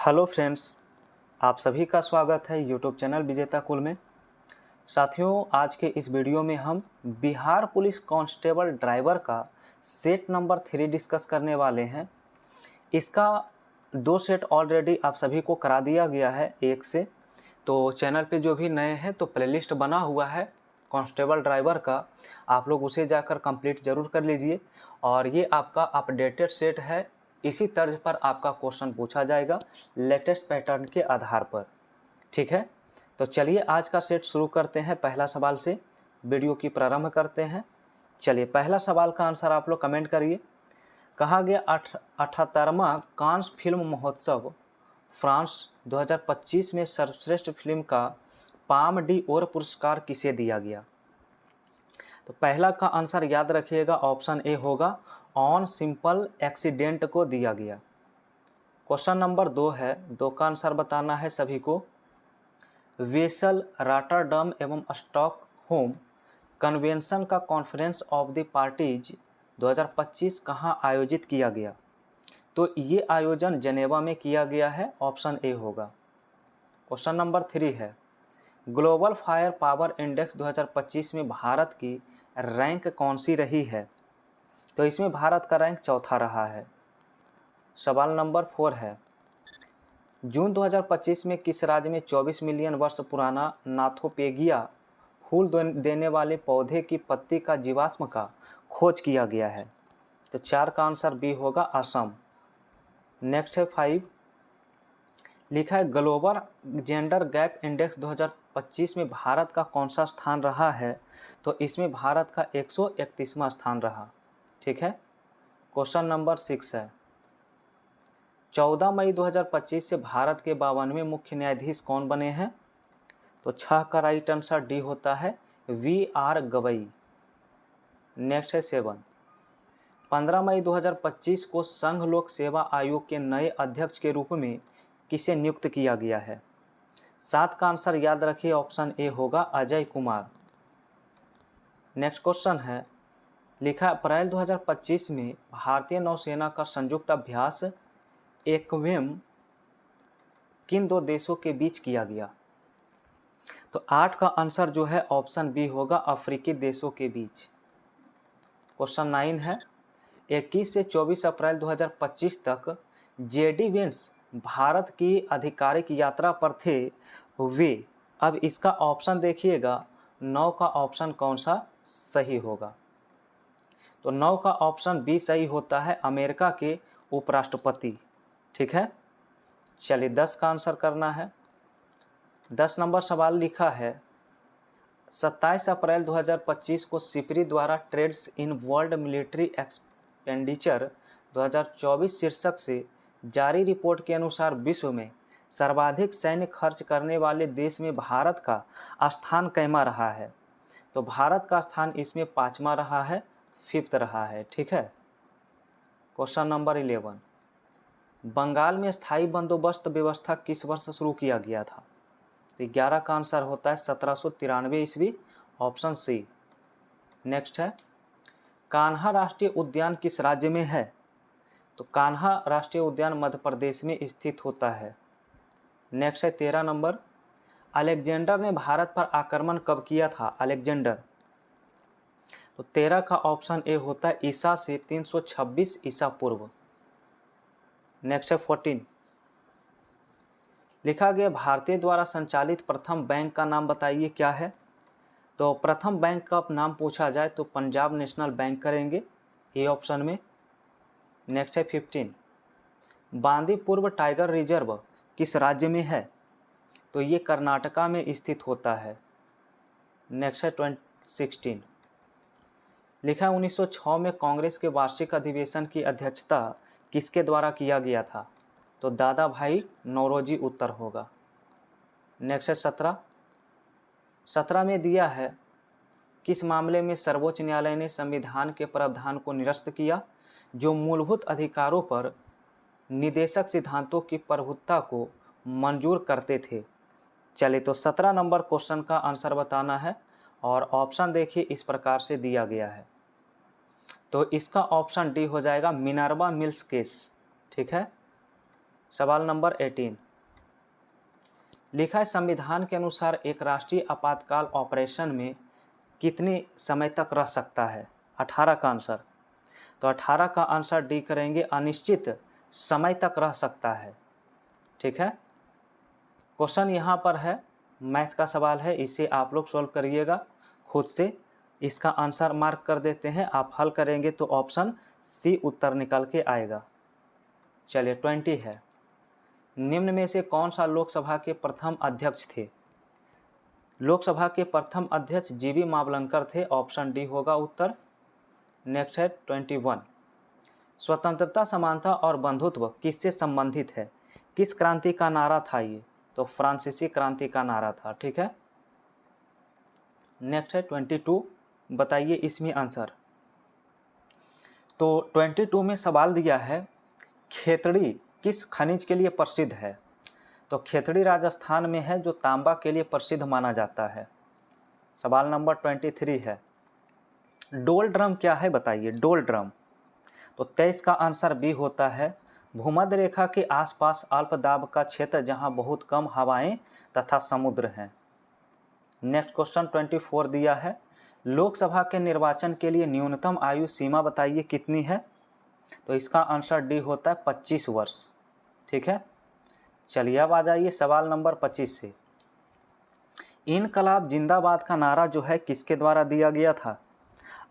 Hello friends, आप सभी का स्वागत है यूट्यूब चैनल विजेता कुल में। साथियों, आज के इस वीडियो में हम बिहार पुलिस कांस्टेबल ड्राइवर का सेट नंबर 3 डिस्कस करने वाले हैं। इसका 2 सेट ऑलरेडी आप सभी को करा दिया गया है एक से। तो चैनल पे जो भी नए हैं तो प्लेलिस्ट बना हुआ है कांस्टेबल ड्राइवर का, आप लोग उसे जाकर कंप्लीट ज़रूर कर लीजिए। और ये आपका अपडेटेड सेट है, इसी तर्ज पर आपका क्वेश्चन पूछा जाएगा लेटेस्ट पैटर्न के आधार पर। ठीक है, तो चलिए आज का सेट शुरू करते हैं। पहला सवाल से वीडियो की प्रारंभ करते हैं। चलिए, पहला सवाल का आंसर आप लोग कमेंट करिए। कहा गया 78वां कांस फिल्म महोत्सव फ्रांस 2025 में सर्वश्रेष्ठ फिल्म का पाम डी ओर पुरस्कार किसे दिया गया? तो पहला का आंसर याद रखिएगा, ऑप्शन ए होगा, ऑन सिंपल एक्सीडेंट को दिया गया। क्वेश्चन नंबर 2 है, 2 का आंसर बताना है सभी को। वेसल, रॉटरडम एवं स्टॉकहोम कन्वेंशन का कॉन्फ्रेंस ऑफ द पार्टीज 2025 कहाँ आयोजित किया गया? तो ये आयोजन जेनेवा में किया गया है, ऑप्शन ए होगा। क्वेश्चन नंबर 3 है, ग्लोबल फायर पावर इंडेक्स 2025 में भारत की रैंक कौन सी रही है? तो इसमें भारत का रैंक चौथा रहा है। सवाल नंबर 4 है, जून 2025 में किस राज्य में 24 मिलियन वर्ष पुराना नाथोपेगिया फूल देने वाले पौधे की पत्ती का जीवाश्म का खोज किया गया है? तो 4 का आंसर बी होगा, असम। नेक्स्ट है 5, लिखा है ग्लोबल जेंडर गैप इंडेक्स 2025 में भारत का कौन सा स्थान रहा है? तो इसमें भारत का 131वां स्थान रहा। ठीक है। क्वेश्चन नंबर 6 है, 14 मई 2025 से भारत के 52वें मुख्य न्यायाधीश कौन बने हैं? तो 6 का राइट आंसर डी होता है, वी.आर. गवई। नेक्स्ट है 7, 15 मई 2025 को संघ लोक सेवा आयोग के नए अध्यक्ष के रूप में किसे नियुक्त किया गया है? 7 का आंसर याद रखिए, ऑप्शन ए होगा, अजय कुमार। नेक्स्ट क्वेश्चन है, लिखा अप्रैल 2025 में भारतीय नौसेना का संयुक्त अभ्यास एक्वेम किन 2 देशों के बीच किया गया? तो 8 का आंसर जो है ऑप्शन बी होगा, अफ्रीकी देशों के बीच। क्वेश्चन 9 है, 21 से 24 अप्रैल 2025 तक जेडी वेंस भारत की आधिकारिक यात्रा पर थे, वे। अब इसका ऑप्शन देखिएगा, 9 का ऑप्शन कौन सा सही होगा? तो 9 का ऑप्शन बी सही होता है, अमेरिका के उपराष्ट्रपति। ठीक है। चलिए 10 का आंसर करना है। 10 नंबर सवाल लिखा है, 27 अप्रैल 2025 को सिपरी द्वारा trends in world military expenditure 2024 शीर्षक से जारी रिपोर्ट के अनुसार विश्व में सर्वाधिक सैन्य खर्च करने वाले देश में भारत का स्थान कैमा रहा है? तो भारत का स्थान इसमें 5वां रहा है, 5th रहा है। ठीक है। क्वेश्चन नंबर 11, बंगाल में स्थायी बंदोबस्त व्यवस्था किस वर्ष शुरू किया गया था? तो 11 का आंसर होता है 1793 ईस्वी, ऑप्शन सी। नेक्स्ट है, कान्हा राष्ट्रीय उद्यान किस राज्य में है? तो कान्हा राष्ट्रीय उद्यान मध्य प्रदेश में स्थित होता है। नेक्स्ट है 13 नंबर, अलेक्जेंडर ने भारत पर आक्रमण कब किया था? अलेक्जेंडर। तो 13 का ऑप्शन ए होता है, ईसा से 326 ईसा पूर्व। नेक्स्ट है 14, लिखा गया भारतीय द्वारा संचालित प्रथम बैंक का नाम बताइए, क्या है? तो प्रथम बैंक का नाम पूछा जाए तो पंजाब नेशनल बैंक करेंगे, ए ऑप्शन में। नेक्स्ट है 15, बांदीपुर टाइगर रिजर्व किस राज्य में है? तो ये कर्नाटका में स्थित होता है। नेक्स्ट है 16, लिखा है 1906 में कांग्रेस के वार्षिक अधिवेशन की अध्यक्षता किसके द्वारा किया गया था? तो दादा भाई नौरोजी उत्तर होगा। नेक्स्ट है 17 में दिया है, किस मामले में सर्वोच्च न्यायालय ने संविधान के प्रावधान को निरस्त किया जो मूलभूत अधिकारों पर निदेशक सिद्धांतों की प्रभुत्ता को मंजूर करते थे? चलिए, तो 17 नंबर क्वेश्चन का आंसर बताना है और ऑप्शन देखिए इस प्रकार से दिया गया है। तो इसका ऑप्शन डी हो जाएगा, मिनर्वा मिल्स केस। ठीक है। सवाल नंबर 18 लिखा है संविधान के अनुसार एक राष्ट्रीय आपातकाल ऑपरेशन में कितने समय तक रह सकता है? 18 का आंसर। तो 18 का आंसर डी करेंगे, अनिश्चित समय तक रह सकता है। ठीक है, क्वेश्चन यहाँ पर है, मैथ का सवाल है, इसे आप लोग सॉल्व करिएगा खुद से। इसका आंसर मार्क कर देते हैं, आप हल करेंगे तो ऑप्शन सी उत्तर निकल के आएगा। चलिए 20 है, निम्न में से कौन सा लोकसभा के प्रथम अध्यक्ष थे? लोकसभा के प्रथम अध्यक्ष जीवी मावलंकर थे, ऑप्शन डी होगा उत्तर। नेक्स्ट है 21 स्वतंत्रता, समानता और बंधुत्व किससे संबंधित है? किस क्रांति का नारा था ये? तो फ्रांसीसी क्रांति का नारा था। ठीक है, नेक्स्ट है 22, बताइए इसमें आंसर। तो 22 में सवाल दिया है, खेतड़ी किस खनिज के लिए प्रसिद्ध है? तो खेतड़ी राजस्थान में है, जो तांबा के लिए प्रसिद्ध माना जाता है। सवाल नंबर 23 है, डोल ड्रम क्या है बताइए? डोल ड्रम। तो 23 का आंसर बी होता है, भूमध्य रेखा के आसपास अल्प दाब का क्षेत्र जहां बहुत कम हवाएं तथा समुद्र हैं। नेक्स्ट क्वेश्चन 24 दिया है, लोकसभा के निर्वाचन के लिए न्यूनतम आयु सीमा बताइए कितनी है? तो इसका आंसर डी होता है 25 वर्ष। ठीक है, चलिए अब आ जाइए सवाल नंबर 25 से। इनकलाब जिंदाबाद का नारा जो है किसके द्वारा दिया गया था?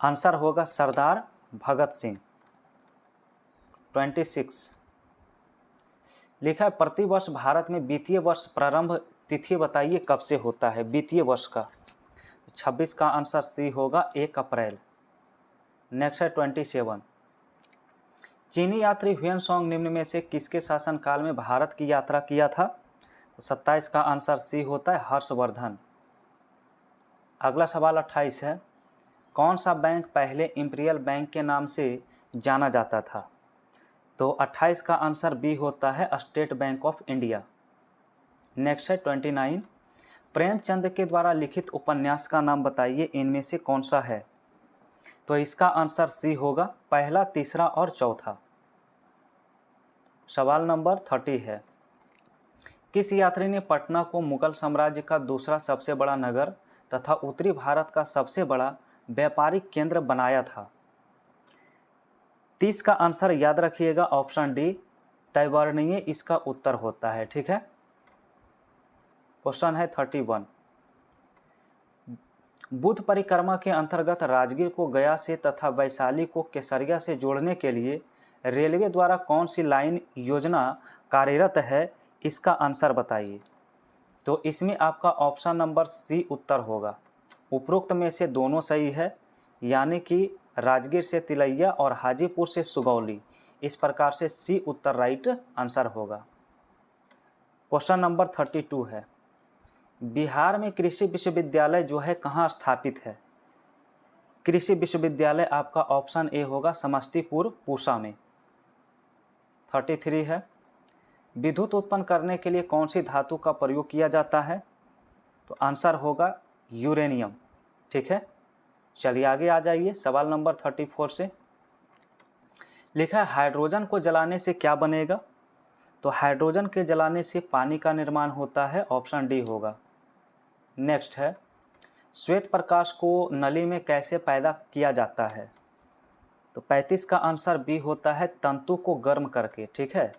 आंसर होगा सरदार भगत सिंह। 26 लिखा है, प्रतिवर्ष भारत में वित्तीय वर्ष प्रारंभ तिथि बताइए कब से होता है? वित्तीय वर्ष का 26 का आंसर सी होगा, 1 अप्रैल। नेक्स्ट है 27 चीनी यात्री हुएन सॉन्ग निम्न में से किसके शासनकाल में भारत की यात्रा किया था? तो 27 का आंसर सी होता है, हर्षवर्धन। अगला सवाल 28 है, कौन सा बैंक पहले इंपीरियल बैंक के नाम से जाना जाता था? तो 28 का आंसर बी होता है, state bank of India. Next है 29 प्रेमचंद के द्वारा लिखित उपन्यास का नाम बताइए, इनमें से कौन सा है? तो इसका आंसर सी होगा, पहला, तीसरा और चौथा। सवाल नंबर 30 है, किस यात्री ने पटना को मुगल साम्राज्य का दूसरा सबसे बड़ा नगर तथा उत्तरी भारत का सबसे बड़ा व्यापारिक केंद्र बनाया था? 30 का आंसर याद रखिएगा, ऑप्शन डी तैवर्णीय इसका उत्तर होता है। ठीक है, क्वेश्चन है 31 बुद्ध परिक्रमा के अंतर्गत राजगीर को गया से तथा वैशाली को केसरिया से जोड़ने के लिए रेलवे द्वारा कौन सी लाइन योजना कार्यरत है? इसका आंसर बताइए। तो इसमें आपका ऑप्शन नंबर सी उत्तर होगा। उपरोक्त में से दोनों सही है, यानी कि राजगीर से तिलैया और हाजीपुर से सुगौली। इस प्रकार से सी उत्तर राइट आंसर होगा। क्वेश्चन नंबर 32 है, बिहार में कृषि विश्वविद्यालय जो है कहाँ स्थापित है? कृषि विश्वविद्यालय आपका ऑप्शन ए होगा, समस्तीपुर पूसा में। 33 है, विद्युत उत्पन्न करने के लिए कौन सी धातु का प्रयोग किया जाता है? तो आंसर होगा यूरेनियम। ठीक है, चलिए आगे आ जाइए सवाल नंबर 34 से। लिखा है, हाइड्रोजन को जलाने से क्या बनेगा? तो हाइड्रोजन के जलाने से पानी का निर्माण होता है, ऑप्शन डी होगा। नेक्स्ट है, श्वेत प्रकाश को नली में कैसे पैदा किया जाता है? तो 35 का आंसर बी होता है, तंतु को गर्म करके। ठीक है,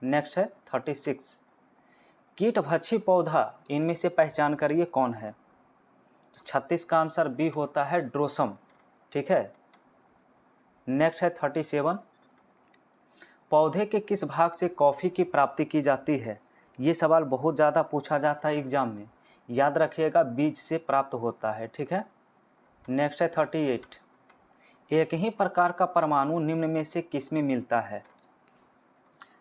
नेक्स्ट है 36 कीटभक्षी पौधा इनमें से पहचान करिए कौन है? तो 36 का आंसर बी होता है, ड्रोसम। ठीक है, नेक्स्ट है 37 पौधे के किस भाग से कॉफ़ी की प्राप्ति की जाती है? ये सवाल बहुत ज़्यादा पूछा जाता है एग्जाम में, याद रखिएगा, बीज से प्राप्त होता है। ठीक है, नेक्स्ट है 38 एक ही प्रकार का परमाणु निम्न में से किसमें मिलता है?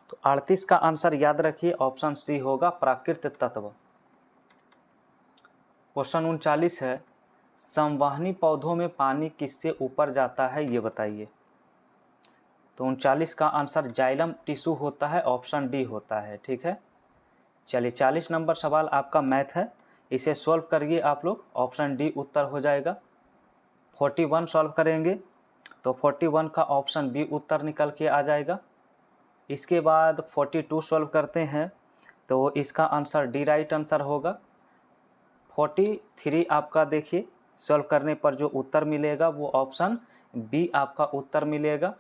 तो 38 का आंसर याद रखिए, ऑप्शन सी होगा, प्राकृत तत्व। क्वेश्चन 39 है, संवहनी पौधों में पानी किससे ऊपर जाता है, ये बताइए। तो 39 का आंसर जाइलम टिश्यू होता है, ऑप्शन डी होता है। ठीक है, चलिए 40 नंबर सवाल आपका मैथ है, इसे सॉल्व करिए आप लोग, ऑप्शन डी उत्तर हो जाएगा। 41 सॉल्व करेंगे तो 41 का ऑप्शन बी उत्तर निकल के आ जाएगा। इसके बाद 42 सॉल्व करते हैं तो इसका आंसर डी राइट आंसर होगा। 43 आपका देखिए सॉल्व करने पर जो उत्तर मिलेगा वो ऑप्शन बी आपका उत्तर मिलेगा।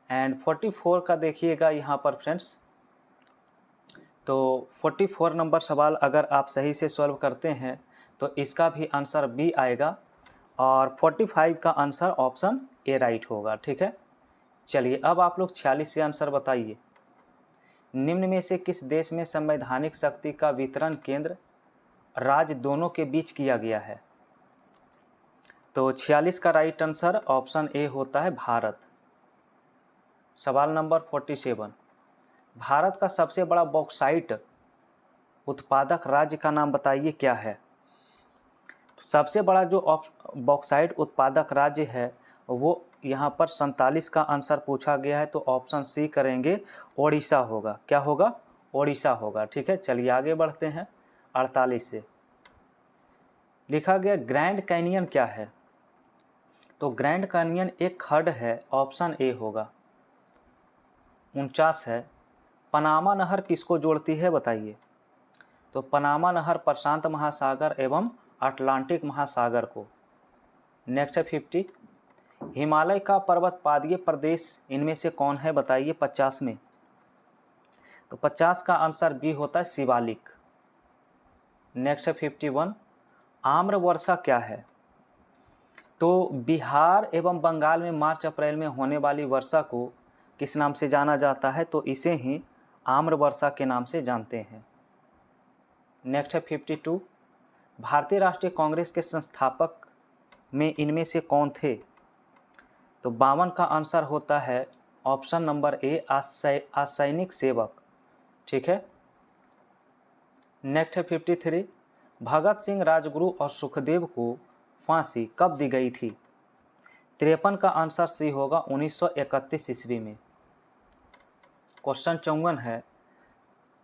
एंड 44 का देखिएगा यहाँ पर फ्रेंड्स, तो 44 नंबर सवाल अगर आप सही से सॉल्व करते हैं तो इसका भी आंसर बी आएगा और 45 का आंसर ऑप्शन ए राइट होगा। ठीक है, चलिए अब आप लोग 46 से आंसर बताइए। निम्न में से किस देश में संवैधानिक शक्ति का वितरण केंद्र राज्य दोनों के बीच किया गया है? तो 46 का राइट आंसर ऑप्शन ए होता है भारत। सवाल नंबर 47, भारत का सबसे बड़ा बॉक्साइट उत्पादक राज्य का नाम बताइए क्या है? तो सबसे बड़ा जो बॉक्साइट उत्पादक राज्य है वो यहाँ पर 47 का आंसर पूछा गया है, तो ऑप्शन सी करेंगे, ओडिशा होगा। क्या होगा? ओडिशा होगा। ठीक है, चलिए आगे बढ़ते हैं। 48 से लिखा गया ग्रैंड कैनियन क्या है? तो ग्रैंड कैनियन एक खड्ड है, ऑप्शन ए होगा। 49 है, पनामा नहर किसको जोड़ती है बताइए? तो पनामा नहर प्रशांत महासागर एवं अटलांटिक महासागर को। नेक्स्ट है 50, हिमालय का पर्वत पादीय प्रदेश इनमें से कौन है बताइए 50 में? तो 50 का आंसर बी होता है शिवालिक। नेक्स्ट है 51, आम्र वर्षा क्या है? तो बिहार एवं बंगाल में मार्च अप्रैल में होने वाली वर्षा को किस नाम से जाना जाता है? तो इसे ही आम्र वर्षा के नाम से जानते हैं। नेक्स्ट है 52, भारतीय राष्ट्रीय कांग्रेस के संस्थापक में इनमें से कौन थे? तो 52 का आंसर होता है ऑप्शन नंबर ए असैनिक सेवक। ठीक है, नेक्स्ट है 53, भगत सिंह, राजगुरु और सुखदेव को फांसी कब दी गई थी? 53 का आंसर सी होगा 1931 ईस्वी में। क्वेश्चन 54 है,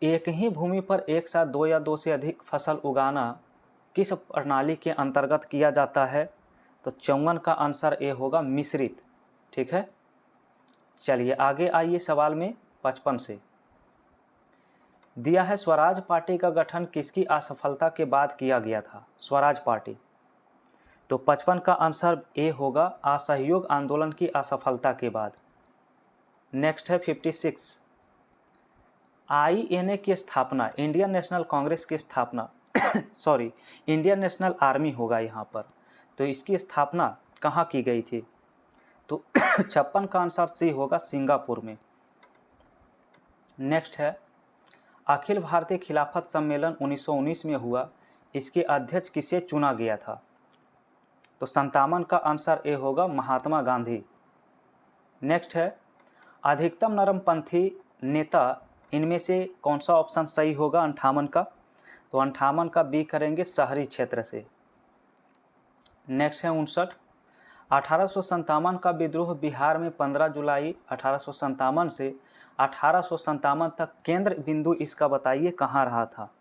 एक ही भूमि पर एक साथ दो या दो से अधिक फसल उगाना किस प्रणाली के अंतर्गत किया जाता है? तो 54 का आंसर ए होगा मिश्रित। ठीक है, चलिए आगे आइए सवाल में 55 से दिया है स्वराज पार्टी का गठन किसकी असफलता के बाद किया गया था? स्वराज पार्टी। तो 55 का आंसर ए होगा असहयोग आंदोलन की असफलता के बाद। नेक्स्ट है 56, INA की स्थापना, इंडियन नेशनल कांग्रेस की स्थापना सॉरी इंडियन नेशनल आर्मी होगा यहाँ पर, तो इसकी स्थापना कहाँ की गई थी? तो 56 का आंसर सी होगा सिंगापुर में। नेक्स्ट है, अखिल भारतीय खिलाफत सम्मेलन 1919 में हुआ, इसके अध्यक्ष किसे चुना गया था? तो 57 का आंसर ए होगा महात्मा गांधी। नेक्स्ट है, अधिकतम नरमपंथी नेता इनमें से कौन सा ऑप्शन सही होगा 58 का? तो 58 का बी करेंगे शहरी क्षेत्र से। नेक्स्ट है 59, 1857 का विद्रोह बिहार में 15 जुलाई 1857 से 1857 तक केंद्र बिंदु इसका बताइए कहाँ रहा था?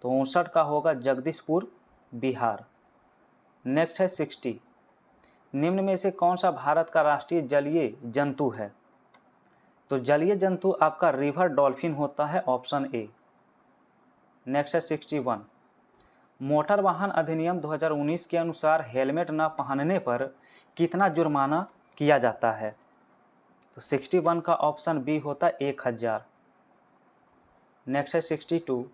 तो 59 का होगा जगदीशपुर बिहार। नेक्स्ट है 60, निम्न में से कौन सा भारत का राष्ट्रीय जलीय जंतु है? तो जलीय जंतु आपका रिवर डॉल्फिन होता है, ऑप्शन ए। नेक्स्ट है 61, मोटर वाहन अधिनियम 2019 के अनुसार हेलमेट न पहनने पर कितना जुर्माना किया जाता है? तो 61 का ऑप्शन बी होता है 1000। नेक्स्ट है 62,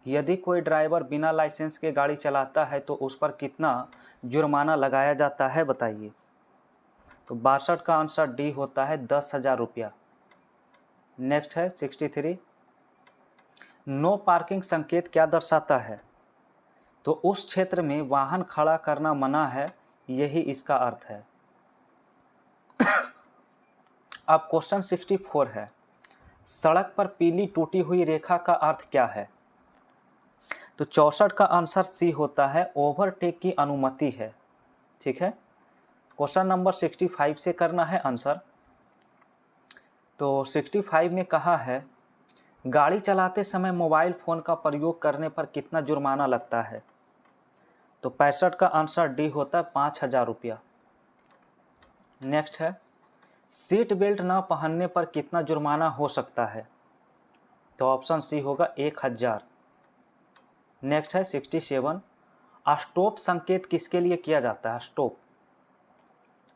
यदि कोई ड्राइवर बिना लाइसेंस के गाड़ी चलाता है तो उस पर कितना जुर्माना लगाया जाता है बताइए? तो 62 का आंसर डी होता है 10,000 रुपया। नेक्स्ट है 63, नो पार्किंग संकेत क्या दर्शाता है? तो उस क्षेत्र में वाहन खड़ा करना मना है, यही इसका अर्थ है। अब क्वेश्चन 64 है, सड़क पर पीली टूटी हुई रेखा का अर्थ क्या है? तो 64 का आंसर सी होता है ओवरटेक की अनुमति है। ठीक है, क्वेश्चन नंबर 65 से करना है आंसर। तो 65 में कहा है, गाड़ी चलाते समय मोबाइल फ़ोन का प्रयोग करने पर कितना जुर्माना लगता है? तो 65 का आंसर डी होता है 5,000 रुपया। नेक्स्ट है, सीट बेल्ट न पहनने पर कितना जुर्माना हो सकता है? तो ऑप्शन सी होगा 1000। नेक्स्ट है 67, स्टॉप संकेत किसके लिए किया जाता है? स्टॉप।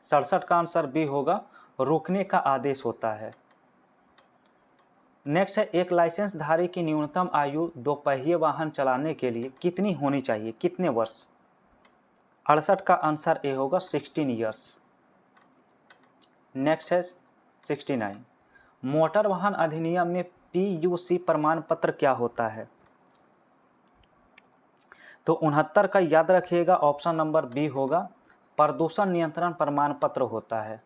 67 का आंसर बी होगा, रोकने का आदेश होता है। नेक्स्ट है, एक लाइसेंस धारी की न्यूनतम आयु दोपहिए वाहन चलाने के लिए कितनी होनी चाहिए? कितने वर्ष? 68 का आंसर ए होगा, 16 ईयर्स। नेक्स्ट है 69, मोटर वाहन अधिनियम में PUC प्रमाण पत्र क्या होता है? तो 69 का याद रखिएगा, ऑप्शन नंबर बी होगा, प्रदूषण नियंत्रण प्रमाण पत्र होता है।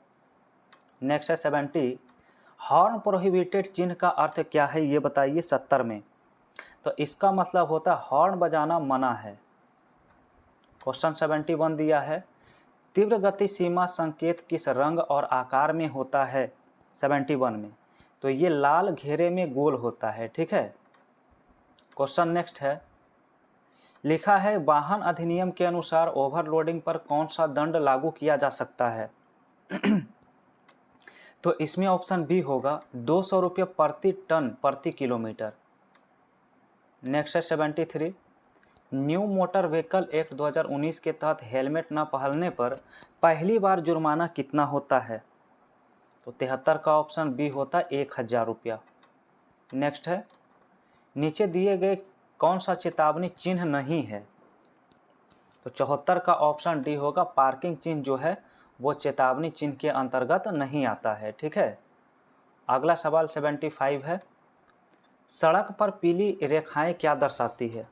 नेक्स्ट है 70, हॉर्न प्रोहिबिटेड चिन्ह का अर्थ क्या है ये बताइए 70 में। तो इसका मतलब होता है हॉर्न बजाना मना है। क्वेश्चन 71 दिया है, तीव्र गति सीमा संकेत किस रंग और आकार में होता है? 71 में तो ये लाल घेरे में गोल होता है। ठीक है। क्वेश्चन नेक्स्ट है, लिखा है वाहन अधिनियम के अनुसार ओवरलोडिंग पर कौन सा दंड लागू किया जा सकता है? तो इसमें ऑप्शन बी होगा, 200 रुपये प्रति टन प्रति किलोमीटर। नेक्स्ट है 73, न्यू मोटर व्हीकल एक्ट 2019 के तहत हेलमेट न पहनने पर पहली बार जुर्माना कितना होता है? तो 73 का ऑप्शन बी होता है 1000 रुपया। नेक्स्ट है, नीचे दिए गए कौन सा चेतावनी चिन्ह नहीं है? तो 74 का ऑप्शन डी होगा, पार्किंग चिन्ह जो है वो चेतावनी चिन्ह के अंतर्गत नहीं आता है। ठीक है। अगला सवाल 75 है, सड़क पर पीली रेखाएं क्या दर्शाती है?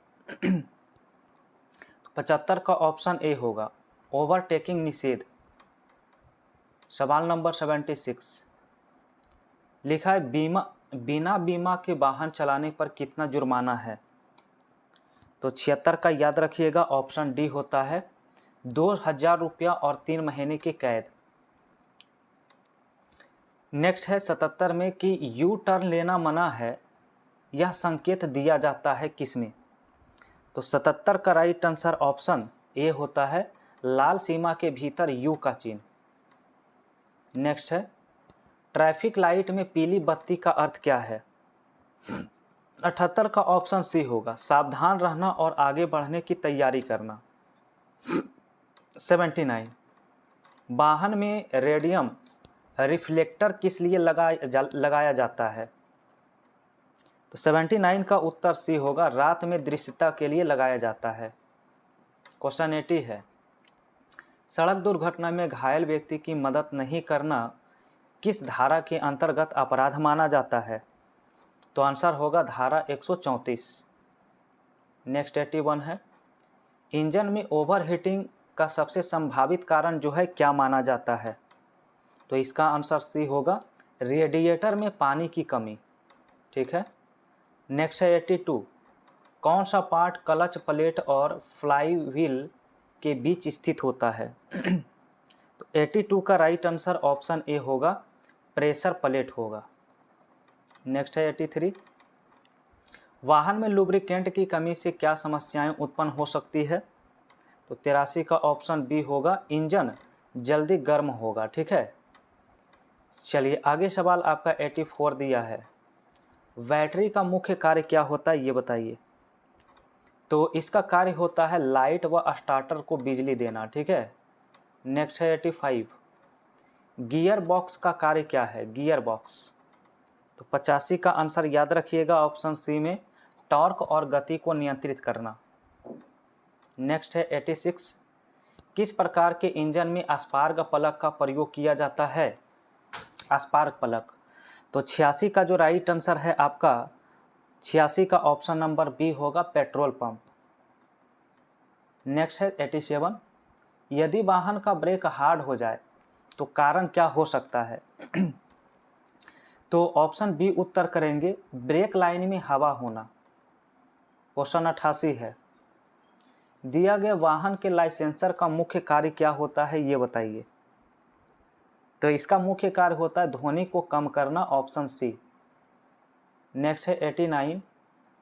75 का ऑप्शन ए होगा, ओवरटेकिंग निषेध। सवाल नंबर 76, लिखा है बिना बीमा के वाहन चलाने पर कितना जुर्माना है? तो 76 का याद रखिएगा, ऑप्शन डी होता है 2000 रुपया और 3 महीने की कैद। नेक्स्ट है 77 में कि यू टर्न लेना मना है, यह संकेत दिया जाता है किसमें? तो 77 का राइट आंसर ऑप्शन ए होता है, लाल सीमा के भीतर यू का चिन्ह। नेक्स्ट है, ट्रैफिक लाइट में पीली बत्ती का अर्थ क्या है? 78 का ऑप्शन सी होगा, सावधान रहना और आगे बढ़ने की तैयारी करना। 79, वाहन में रेडियम रिफ्लेक्टर किस लिए लगाया जाता है? तो 79 का उत्तर सी होगा, रात में दृश्यता के लिए लगाया जाता है। क्वेश्चन 80 है, सड़क दुर्घटना में घायल व्यक्ति की मदद नहीं करना किस धारा के अंतर्गत अपराध माना जाता है? तो आंसर होगा धारा 134। नेक्स्ट 81 है, इंजन में ओवरहीटिंग का सबसे संभावित कारण जो है क्या माना जाता है? तो इसका आंसर सी होगा, रेडिएटर में पानी की कमी। ठीक है। नेक्स्ट है 82, कौन सा पार्ट क्लच प्लेट और फ्लाई व्हील के बीच स्थित होता है? तो 82 का राइट आंसर ऑप्शन ए होगा, प्रेशर प्लेट होगा। नेक्स्ट है 83, वाहन में लुब्रिकेंट की कमी से क्या समस्याएं उत्पन्न हो सकती है? तो 83 का ऑप्शन बी होगा, इंजन जल्दी गर्म होगा। ठीक है। चलिए आगे सवाल आपका 84 दिया है, बैटरी का मुख्य कार्य क्या होता है ये बताइए। तो इसका कार्य होता है लाइट व स्टार्टर को बिजली देना। ठीक है। नेक्स्ट है 85, गियर बॉक्स का कार्य क्या है? Gear box. तो 85 का आंसर याद रखिएगा, ऑप्शन सी में टॉर्क और गति को नियंत्रित करना। नेक्स्ट है 86, किस प्रकार के इंजन में स्पार्क प्लग का प्रयोग किया जाता है? Spark plug. तो 86 का जो राइट आंसर है आपका 86 का ऑप्शन नंबर बी होगा, पेट्रोल पंप। नेक्स्ट है 87, यदि वाहन का ब्रेक हार्ड हो जाए तो कारण क्या हो सकता है? तो ऑप्शन बी उत्तर करेंगे, ब्रेक लाइन में हवा होना। क्वेश्चन 88 है, दिया गया वाहन के लाइसेंसर का मुख्य कार्य क्या होता है ये बताइए। तो इसका मुख्य कार्य होता है ध्वनि को कम करना, ऑप्शन सी। नेक्स्ट है 89,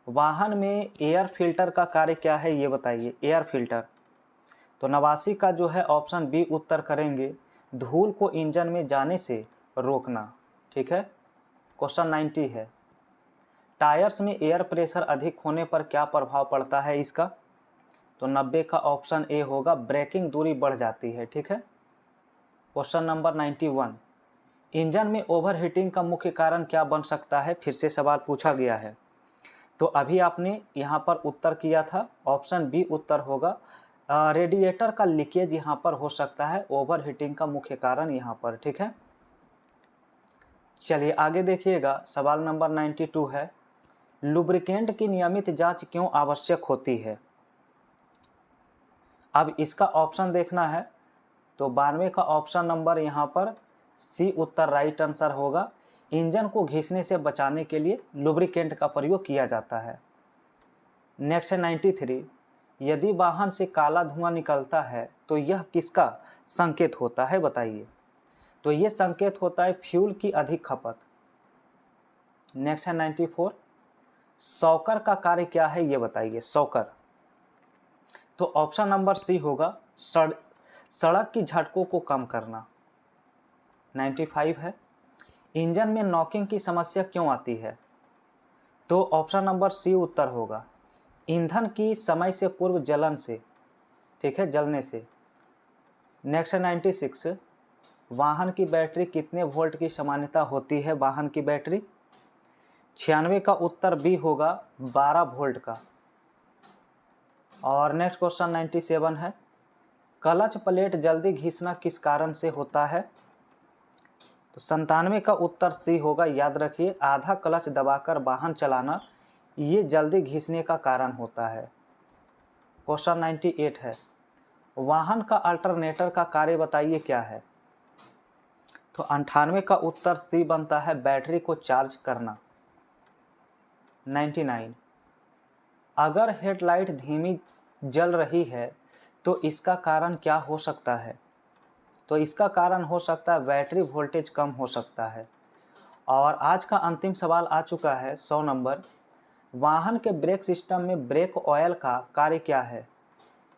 वाहन में एयर फिल्टर का कार्य क्या है ये बताइए। Air filter. तो 89 का जो है ऑप्शन बी उत्तर करेंगे, धूल को इंजन में जाने से रोकना। ठीक है, क्वेश्चन 90 है, टायर्स में एयर प्रेशर अधिक होने पर क्या प्रभाव पड़ता है इसका? तो 90 का ऑप्शन ए होगा, ब्रेकिंग दूरी बढ़ जाती है। ठीक है, क्वेश्चन नंबर 91, इंजन में ओवरहीटिंग का मुख्य कारण क्या बन सकता है? फिर से सवाल पूछा गया है। तो अभी आपने यहाँ पर उत्तर किया था, ऑप्शन बी उत्तर होगा, रेडिएटर का लीकेज यहाँ पर हो सकता है ओवरहीटिंग का मुख्य कारण यहाँ पर। ठीक है, चलिए आगे देखिएगा, सवाल नंबर 92 है, लुब्रिकेंट की नियमित जांच क्यों आवश्यक होती है? अब इसका ऑप्शन देखना है, तो 92 का ऑप्शन नंबर यहाँ पर सी उत्तर राइट आंसर होगा, इंजन को घिसने से बचाने के लिए लुब्रिकेंट का प्रयोग किया जाता है। नेक्स्ट है 93, यदि वाहन से काला धुआं निकलता है तो यह किसका संकेत होता है, बताइए? तो ये संकेत होता है फ्यूल की अधिक खपत। नेक्स्ट है 94, शॉकर का कार्य क्या है, ये बताइए? शॉकर, तो ऑप्शन नंबर सी होगा, सड़क की झटकों को कम करना। 95 है, इंजन में नॉकिंग की समस्या क्यों आती है? तो ऑप्शन नंबर सी उत्तर होगा, ईंधन की समय से पूर्व जलन से। ठीक है, जलने से। नेक्स्ट है 96, वाहन की बैटरी कितने वोल्ट की सामान्यता होती है? वाहन की बैटरी 96 का उत्तर बी होगा, 12 वोल्ट का। और नेक्स्ट क्वेश्चन 97 है, क्लच प्लेट जल्दी घिसना किस कारण से होता है? तो 97 का उत्तर सी होगा, याद रखिए, आधा क्लच दबाकर वाहन चलाना ये जल्दी घिसने का कारण होता है। क्वेश्चन 98 है, वाहन का अल्टरनेटर का कार्य बताइए क्या है? तो 98 का उत्तर सी बनता है, बैटरी को चार्ज करना। 99, अगर हेडलाइट धीमी जल रही है तो इसका कारण क्या हो सकता है? तो इसका कारण हो सकता है बैटरी वोल्टेज कम हो सकता है। और आज का अंतिम सवाल आ चुका है, 100 नंबर, वाहन के ब्रेक सिस्टम में ब्रेक ऑयल का कार्य क्या है?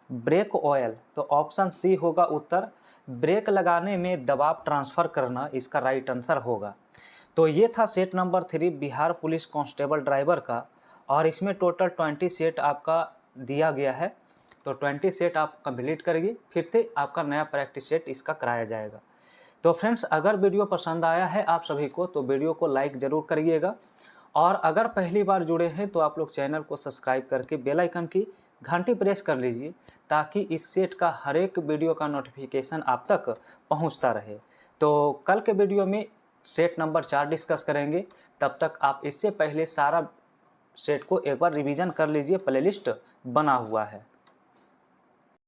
ब्रेक ऑयल, तो ऑप्शन सी होगा उत्तर, ब्रेक लगाने में दबाव ट्रांसफ़र करना इसका राइट आंसर होगा। तो ये था set number 3 Bihar police constable driver का, और इसमें टोटल 20 सेट आपका दिया गया है। तो 20 सेट आप कंप्लीट करिए, फिर से आपका नया प्रैक्टिस सेट इसका कराया जाएगा। तो फ्रेंड्स, अगर वीडियो पसंद आया है आप सभी को तो वीडियो को लाइक ज़रूर करिएगा, और अगर पहली बार जुड़े हैं तो आप लोग चैनल को सब्सक्राइब करके बेल आइकन की घंटी प्रेस कर लीजिए, ताकि इस सेट का हर एक वीडियो का नोटिफिकेशन आप तक पहुंचता रहे। तो कल के वीडियो में सेट नंबर 4 डिस्कस करेंगे, तब तक आप इससे पहले सारा सेट को एक बार रिवीजन कर लीजिए, प्लेलिस्ट बना हुआ है।